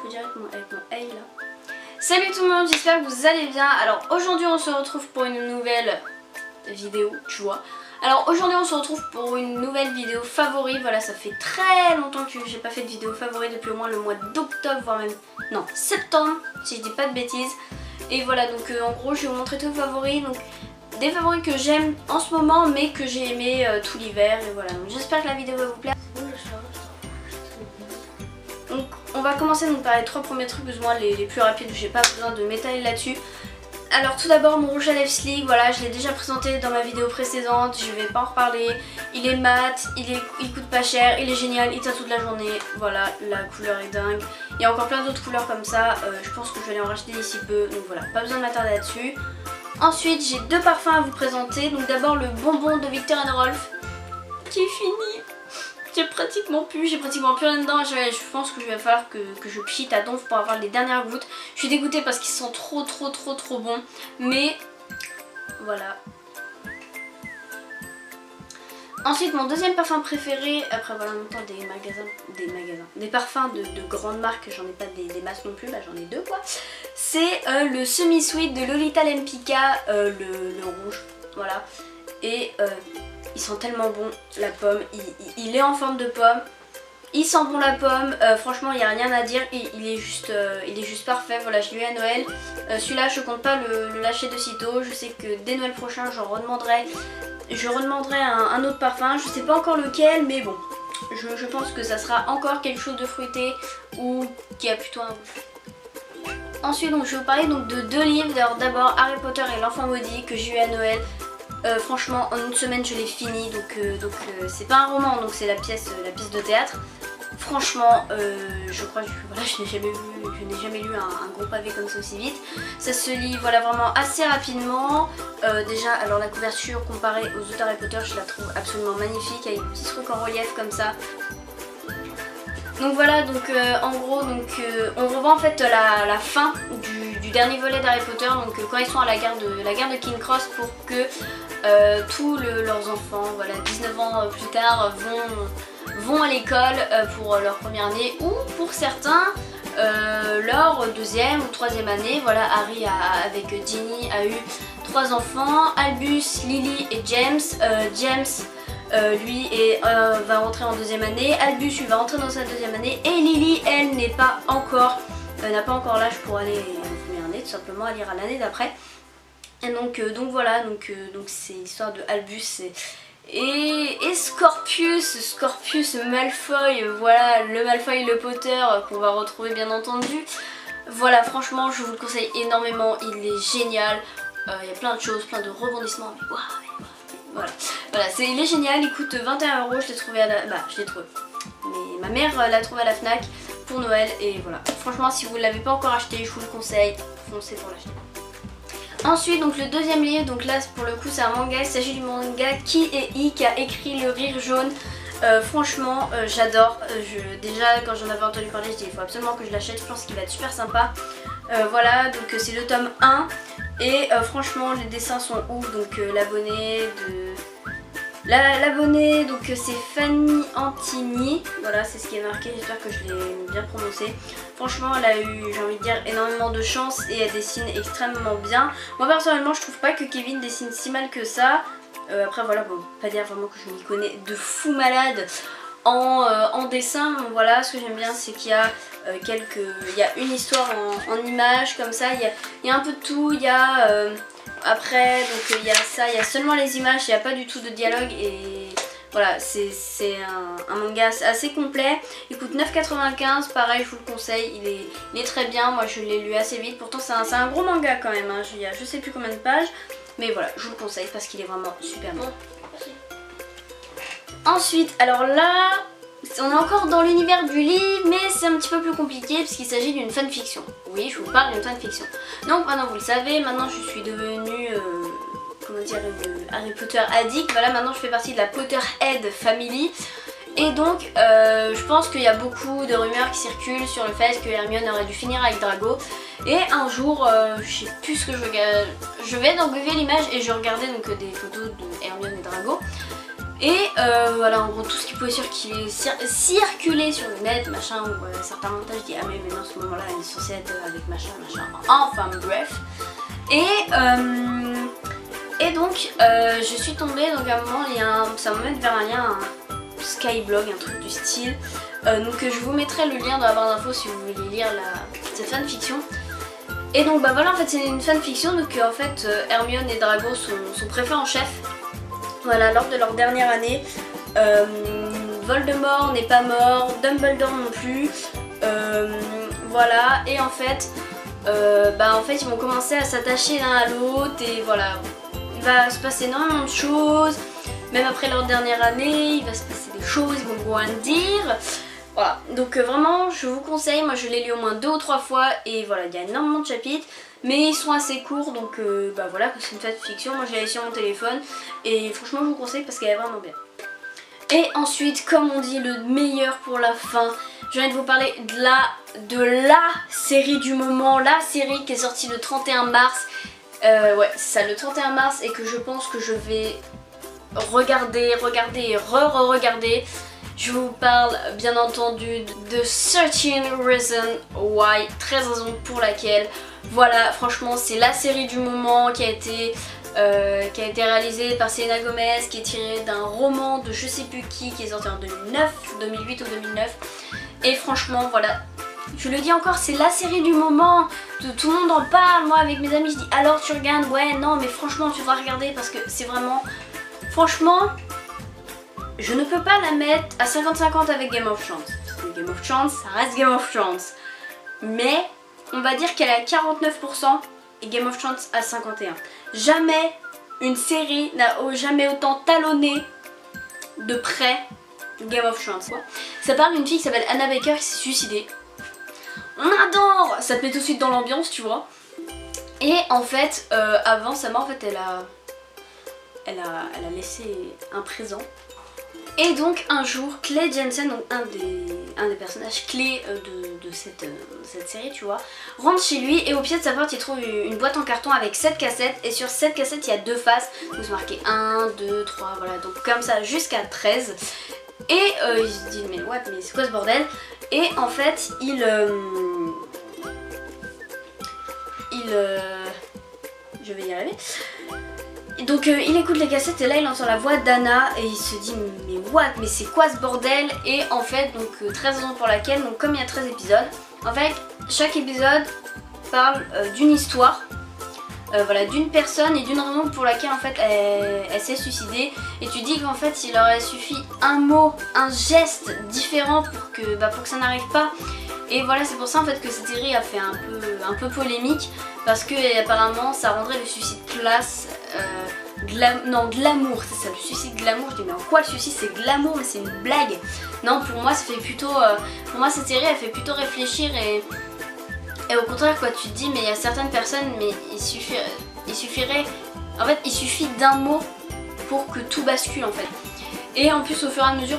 faut dire avec mon hey là. Salut tout le monde, j'espère que vous allez bien. Alors aujourd'hui on se retrouve pour une nouvelle vidéo, tu vois. Alors aujourd'hui on se retrouve pour une nouvelle vidéo favori. Voilà, ça fait très longtemps que j'ai pas fait de vidéo favori, depuis au moins le mois d'octobre, voire même, non, septembre, si je dis pas de bêtises. Et voilà, donc en gros je vais vous montrer tous les favoris. Donc des favoris que j'aime en ce moment mais que j'ai aimé tout l'hiver. Et voilà, donc j'espère que la vidéo va vous plaire. Donc on va commencer donc par les trois premiers trucs, plus ou moins les plus rapides, où j'ai pas besoin de m'étaler là-dessus. Alors tout d'abord mon rouge à lèvres Sleek, voilà, je l'ai déjà présenté dans ma vidéo précédente, je vais pas en reparler. Il est mat, il coûte pas cher, il est génial, il tient toute la journée, voilà, la couleur est dingue. Il y a encore plein d'autres couleurs comme ça, je pense que je vais aller en racheter d'ici peu, donc voilà, pas besoin de m'attarder là-dessus. Ensuite j'ai deux parfums à vous présenter, donc d'abord le bonbon de Viktor & Rolf, qui est fini. J'ai pratiquement plus rien dedans. Je pense que je vais falloir que je pchite à donf pour avoir les dernières gouttes. Je suis dégoûtée parce qu'ils sont trop bons. Mais voilà. Ensuite mon deuxième parfum préféré, après voilà en même temps des parfums de grandes marques, j'en ai pas des masses non plus, là j'en ai deux quoi. C'est le semi-sweet de Lolita Lempicka, le rouge, voilà. Et ils sont tellement bons, la pomme, il est en forme de pomme, il sent bon la pomme, franchement il n'y a rien à dire, il est juste parfait, voilà, je l'ai eu à Noël. Celui-là je compte pas le lâcher de sitôt, je sais que dès Noël prochain je redemanderai un autre parfum, je sais pas encore lequel, mais bon, je pense que ça sera encore quelque chose de fruité ou qui a plutôt un goût. Ensuite donc, je vais vous parler donc, de deux livres, d'abord Harry Potter et l'enfant maudit que j'ai eu à Noël. Franchement en une semaine je l'ai fini, donc c'est pas un roman, donc c'est la pièce de théâtre. Franchement je crois que voilà, je n'ai jamais lu un gros pavé comme ça aussi vite. Ça se lit voilà vraiment assez rapidement. Déjà alors la couverture comparée aux autres Harry Potter je la trouve absolument magnifique, avec des petits trucs en relief comme ça. Donc voilà, donc en gros donc, on revoit en fait la fin du dernier volet d'Harry Potter, donc quand ils sont à la gare de King Cross, pour que tous leurs enfants, voilà 19 ans plus tard, vont à l'école pour leur première année, ou pour certains leur deuxième ou troisième année. Voilà, Harry avec Ginny a eu 3 enfants, Albus, Lily et James. James lui va rentrer en deuxième année, Albus lui va rentrer dans sa deuxième année, et Lily elle n'a pas encore l'âge pour aller en première année, tout simplement, elle ira l'année d'après. Et donc voilà, donc c'est l'histoire de Albus et Scorpius Malfoy, voilà, le Malfoy le Potter qu'on va retrouver bien entendu. Voilà, franchement je vous le conseille énormément, il est génial, il y a plein de choses, plein de rebondissements, mais waouh. Voilà, il est génial, il coûte 21 €, je l'ai trouvé mais ma mère l'a trouvé à la Fnac pour Noël, et voilà. Franchement si vous ne l'avez pas encore acheté, je vous le conseille, foncez pour l'acheter. Ensuite donc le deuxième livre, donc là pour le coup c'est un manga, il s'agit du manga Qui qui a écrit Le Rire Jaune. Franchement j'adore, déjà quand j'en avais entendu parler je dis il faut absolument que je l'achète, je pense qu'il va être super sympa. Voilà, donc c'est le tome 1 et franchement les dessins sont ouf, donc l'abonnée donc c'est Fanny Antini, voilà c'est ce qui est marqué, j'espère que je l'ai bien prononcé. Franchement elle a eu, j'ai envie de dire, énormément de chance et elle dessine extrêmement bien. Moi personnellement je trouve pas que Kevin dessine si mal que ça. Après voilà, bon, pas dire vraiment que je m'y connais de fou malade en dessin. Bon, voilà, ce que j'aime bien c'est qu'il y a il y a une histoire en images comme ça, il y a un peu de tout, il y a après donc il y a ça, il y a seulement les images, il n'y a pas du tout de dialogue, et voilà, c'est un manga assez complet. Il coûte 9,95 €, pareil je vous le conseille, il est très bien, moi je l'ai lu assez vite, pourtant c'est un gros manga quand même, hein. Il y a je sais plus combien de pages, mais voilà, je vous le conseille parce qu'il est vraiment super bon. Ensuite, alors là, on est encore dans l'univers du livre, mais c'est un petit peu plus compliqué puisqu'il s'agit d'une fanfiction. Oui, je vous parle d'une fanfiction. Donc maintenant vous le savez, maintenant je suis devenue, comment dire, une Harry Potter addict. Voilà, maintenant je fais partie de la Potterhead Family. Et donc je pense qu'il y a beaucoup de rumeurs qui circulent sur le fait que Hermione aurait dû finir avec Drago. Et un jour, je sais plus ce que je regarde, je vais dans Google Images et je regardais donc des photos de Hermione et Drago. Et voilà, en gros tout ce qui pouvait circuler sur le net, machin, ou certains montages, je dis ah mais maintenant à ce moment là elle est censée être avec machin, enfin bref. Et donc je suis tombée, donc à un moment ça m'amène vers un lien, un Skyblog, un truc du style. Donc je vous mettrai le lien dans la barre d'infos si vous voulez lire cette fanfiction. Et donc bah voilà, en fait c'est une fanfiction, donc en fait Hermione et Drago sont préfets en chef. Voilà, lors de leur dernière année. Voldemort n'est pas mort, Dumbledore non plus. Voilà, et en fait ils vont commencer à s'attacher l'un à l'autre et voilà. Il va se passer énormément de choses. Même après leur dernière année, il va se passer des choses, ils vont grandir. Voilà, donc vraiment je vous conseille, moi je l'ai lu au moins 2 ou 3 fois et voilà, il y a énormément de chapitres. Mais ils sont assez courts, donc bah voilà, c'est une fanfiction, moi je l'ai sur mon téléphone. Et franchement je vous conseille parce qu'elle est vraiment bien. Et ensuite, comme on dit, le meilleur pour la fin, j'ai envie de vous parler de la série du moment, la série qui est sortie le 31 mars. Ouais, c'est ça, le 31 mars, et que je pense que je vais regarder et re-regarder. Je vous parle bien entendu de 13 Reasons Why, 13 raisons pour laquelle. Voilà, franchement c'est la série du moment qui a été réalisée par Selena Gomez, qui est tirée d'un roman de je sais plus qui est sorti en 2008 ou 2009. Et franchement voilà, je le dis encore, c'est la série du moment, tout le monde en parle. Moi avec mes amis je dis alors tu regardes, ouais non mais franchement tu dois regarder parce que c'est vraiment, franchement je ne peux pas la mettre à 50-50 avec Game of Thrones. Parce que Game of Thrones ça reste Game of Thrones, mais on va dire qu'elle est à 49% et Game of Thrones à 51%. Jamais une série n'a jamais autant talonné de près Game of Thrones. Ça parle d'une fille qui s'appelle Anna Baker qui s'est suicidée. On adore, ça te met tout de suite dans l'ambiance, tu vois. Et en fait, avant sa mort, en fait, elle a laissé un présent. Et donc un jour, Clay Jensen, donc un des personnages clés de cette série, tu vois, rentre chez lui et au pied de sa porte il trouve une boîte en carton avec 7 cassettes et sur 7 cassettes il y a 2 faces, donc c'est marqué 1, 2, 3, voilà, donc comme ça jusqu'à 13. Et il se dit mais what, mais c'est quoi ce bordel? Et en fait je vais y arriver. Donc il écoute les cassettes et là il entend la voix d'Anna et il se dit mais what, mais c'est quoi ce bordel? Et en fait donc 13 raisons pour laquelle, donc comme il y a 13 épisodes, en fait chaque épisode parle d'une histoire, voilà, d'une personne et d'une raison pour laquelle en fait elle s'est suicidée. Et tu dis qu'en fait il aurait suffi un mot, un geste différent pour que ça n'arrive pas. Et voilà, c'est pour ça en fait que cette série a fait un peu polémique, parce que apparemment ça rendrait le suicide classe, glamour, c'est ça, le suicide glamour. Je dis mais en quoi le suicide c'est glamour, mais c'est une blague. Non, pour moi ça fait plutôt, pour moi cette série elle fait plutôt réfléchir et au contraire quoi, tu te dis mais il y a certaines personnes, mais il suffirait, en fait il suffit d'un mot pour que tout bascule en fait. Et en plus au fur et à mesure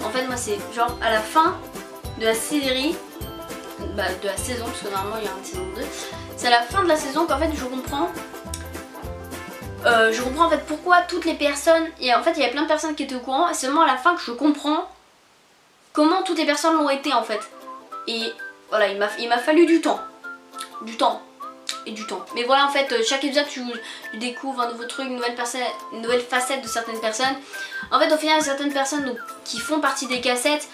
en fait moi c'est genre à la fin de la série, de la saison, parce que normalement il y a une saison 2, c'est à la fin de la saison qu'en fait je comprends en fait pourquoi toutes les personnes, et en fait il y a plein de personnes qui étaient au courant, et c'est seulement à la fin que je comprends comment toutes les personnes l'ont été en fait. Et voilà, il m'a fallu du temps. Mais voilà, en fait chaque épisode tu découvres un nouveau truc, une nouvelle facette de certaines personnes. En fait au final il y a certaines personnes donc, qui font partie des cassettes,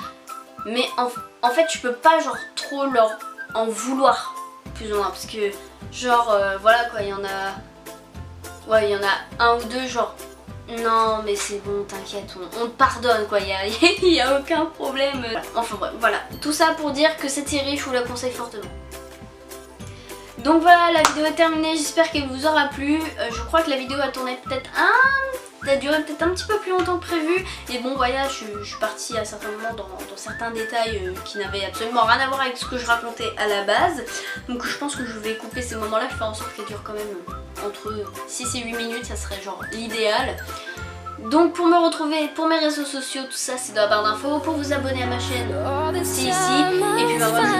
mais en fait tu peux pas genre trop leur en vouloir plus ou moins, parce que genre voilà quoi, il y en a un ou deux genre non mais c'est bon t'inquiète, on te pardonne quoi, il y a aucun problème. Enfin bref, voilà, tout ça pour dire que cette série je vous la conseille fortement. Donc voilà, la vidéo est terminée, j'espère qu'elle vous aura plu. Je crois que la vidéo a tourné ça a duré peut-être un petit peu plus longtemps que prévu. Et bon voilà, je suis partie à certains moments dans certains détails qui n'avaient absolument rien à voir avec ce que je racontais à la base. Donc je pense que je vais couper ces moments là, je vais faire en sorte qu'elles durent quand même entre 6 et 8 minutes, ça serait genre l'idéal. Donc pour me retrouver, pour mes réseaux sociaux, tout ça c'est dans la barre d'infos. Pour vous abonner à ma chaîne, c'est ici. Et puis bah, voilà,